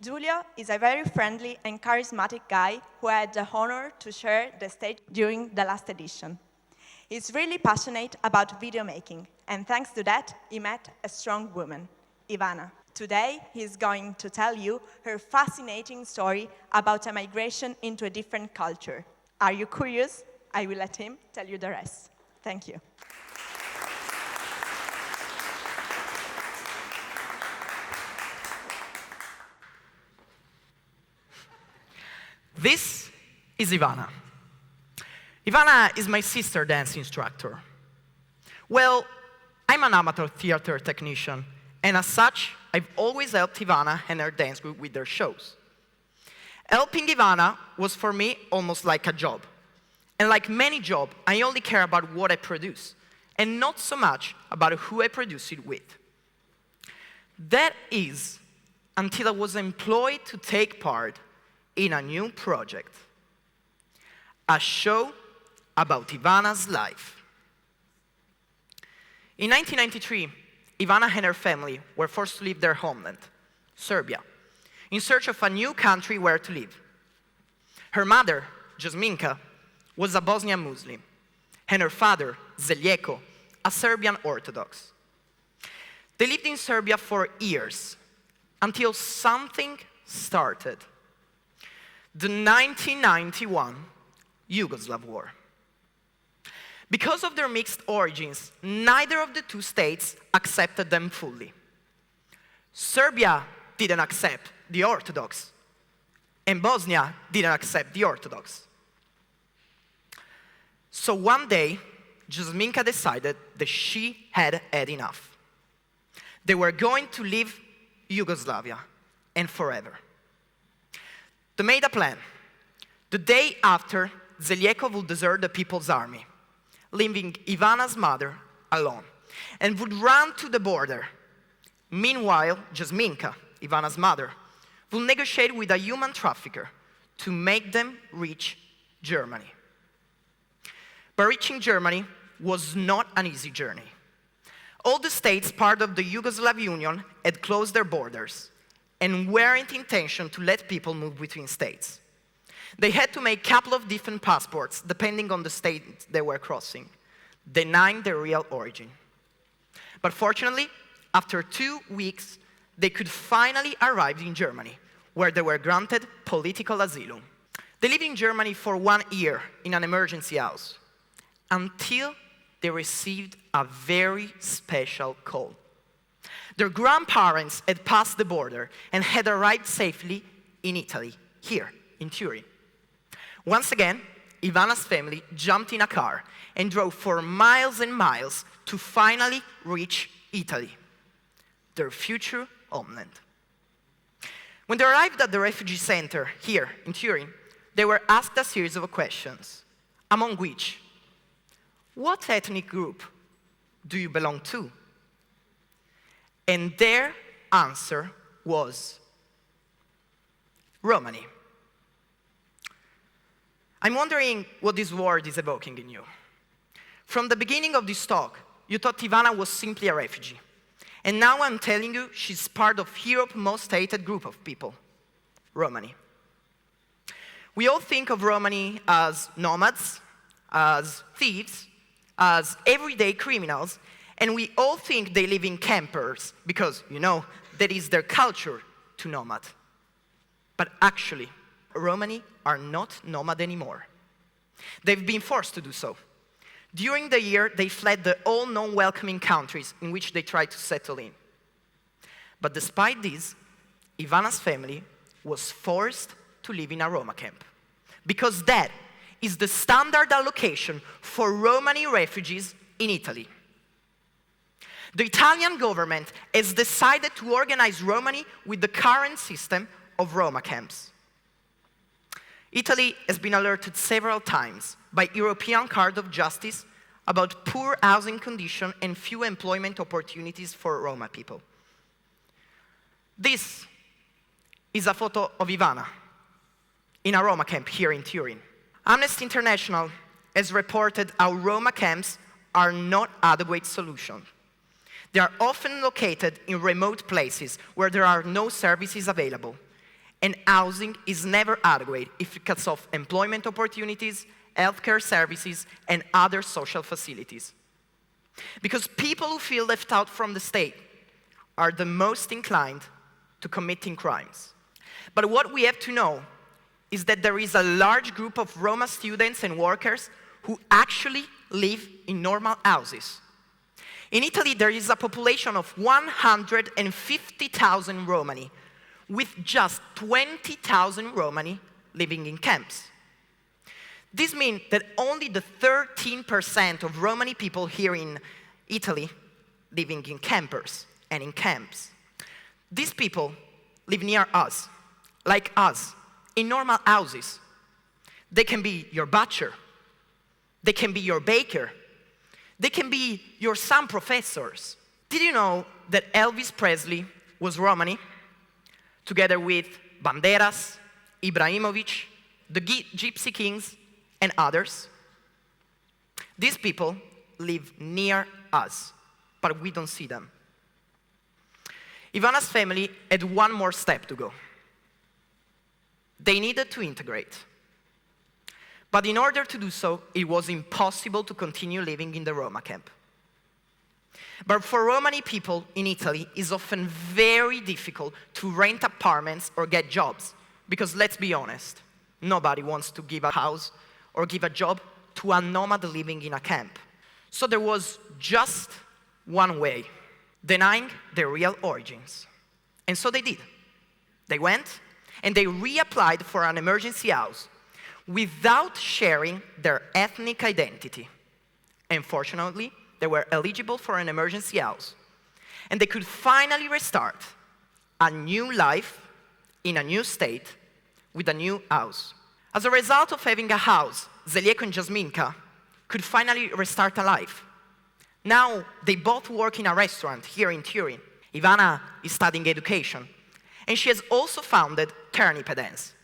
Giulio is a very friendly and charismatic guy who I had the honor to share the stage during the last edition. He's really passionate about video making, and thanks to that, he met a strong woman, Ivana. Today, he's going to tell you her fascinating story about a migration into a different culture. Are you curious? I will let him tell you the rest. Thank you. This is Ivana. Ivana is my sister dance instructor. Well, I'm an amateur theater technician, and as such, I've always helped Ivana and her dance group with their shows. Helping Ivana was for me almost like a job. And like many jobs, I only care about what I produce, and not so much about who I produce it with. That is, until I was employed to take part in a new project, a show about Ivana's life. In 1993, Ivana and her family were forced to leave their homeland, Serbia, in search of a new country where to live. Her mother, Jasminka, was a Bosnian Muslim, and her father, Zeljko, a Serbian Orthodox. They lived in Serbia for years, until something started. The 1991 Yugoslav War. Because of their mixed origins, neither of the two states accepted them fully. Serbia didn't accept the Orthodox, and Bosnia didn't accept the Orthodox. So one day, Jasminka decided that she had had enough. They were going to leave Yugoslavia, and forever. They made a plan. The day after, Zeljko would desert the People's Army, leaving Ivana's mother alone, and would run to the border. Meanwhile, Jasminka, Ivana's mother, would negotiate with a human trafficker to make them reach Germany. But reaching Germany was not an easy journey. All the states part of the Yugoslav Union had closed their borders and weren't intention to let people move between states. They had to make a couple of different passports depending on the state they were crossing, denying their real origin. But fortunately, after 2 weeks, they could finally arrive in Germany, where they were granted political asylum. They lived in Germany for 1 year in an emergency house, until they received a very special call. Their grandparents had passed the border and had arrived safely in Italy, here, in Turin. Once again, Ivana's family jumped in a car and drove for miles and miles to finally reach Italy, their future homeland. When they arrived at the refugee center here in Turin, they were asked a series of questions, among which, what ethnic group do you belong to? And their answer was Romani. I'm wondering what this word is evoking in you. From the beginning of this talk, you thought Ivana was simply a refugee. And now I'm telling you she's part of Europe's most hated group of people, Romani. We all think of Romani as nomads, as thieves, as everyday criminals, and we all think they live in campers because, you know, that is their culture to nomad. But actually, Romani are not nomad anymore. They've been forced to do so. During the year, they fled the all non-welcoming countries in which they tried to settle in. But despite this, Ivana's family was forced to live in a Roma camp, because that is the standard allocation for Romani refugees in Italy. The Italian government has decided to organize Romani with the current system of Roma camps. Italy has been alerted several times by European Court of Justice about poor housing conditions and few employment opportunities for Roma people. This is a photo of Ivana in a Roma camp here in Turin. Amnesty International has reported how Roma camps are not adequate solutions. They are often located in remote places where there are no services available, and housing is never adequate if it cuts off employment opportunities, healthcare services, and other social facilities. Because people who feel left out from the state are the most inclined to committing crimes. But what we have to know is that there is a large group of Roma students and workers who actually live in normal houses. In Italy, there is a population of 150,000 Romani, with just 20,000 Romani living in camps. This means that only the 13% of Romani people here in Italy living in campers and in camps. These people live near us, like us, in normal houses. They can be your butcher. They can be your baker. They can be your some professors. Did you know that Elvis Presley was Romani? Together with Banderas, Ibrahimovic, the Gypsy Kings, and others. These people live near us, but we don't see them. Ivana's family had one more step to go. They needed to integrate. But in order to do so, it was impossible to continue living in the Roma camp. But for Romani people in Italy, it's often very difficult to rent apartments or get jobs. Because let's be honest, nobody wants to give a house or give a job to a nomad living in a camp. So there was just one way: denying their real origins. And so they did. They went and they reapplied for an emergency house without sharing their ethnic identity. And fortunately, they were eligible for an emergency house. And they could finally restart a new life in a new state with a new house. As a result of having a house, Zelieko and Jasminka could finally restart a life. Now, they both work in a restaurant here in Turin. Ivana is studying education. And she has also founded Kernipe Dance,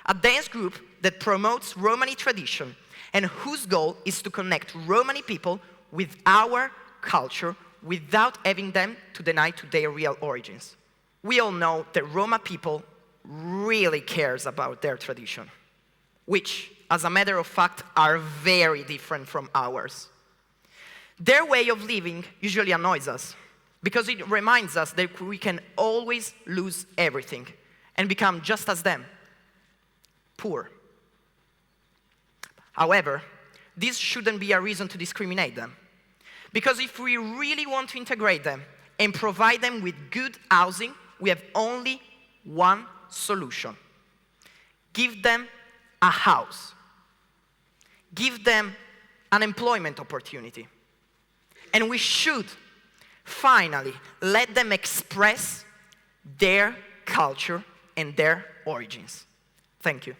a dance group that promotes Romani tradition and whose goal is to connect Romani people with our culture without having them to deny to their real origins. We all know that Roma people really cares about their tradition, which, as a matter of fact, are very different from ours. Their way of living usually annoys us because it reminds us that we can always lose everything and become just as them, poor. However, this shouldn't be a reason to discriminate them. Because if we really want to integrate them and provide them with good housing, we have only one solution. Give them a house. Give them an employment opportunity. And we should finally let them express their culture and their origins. Thank you.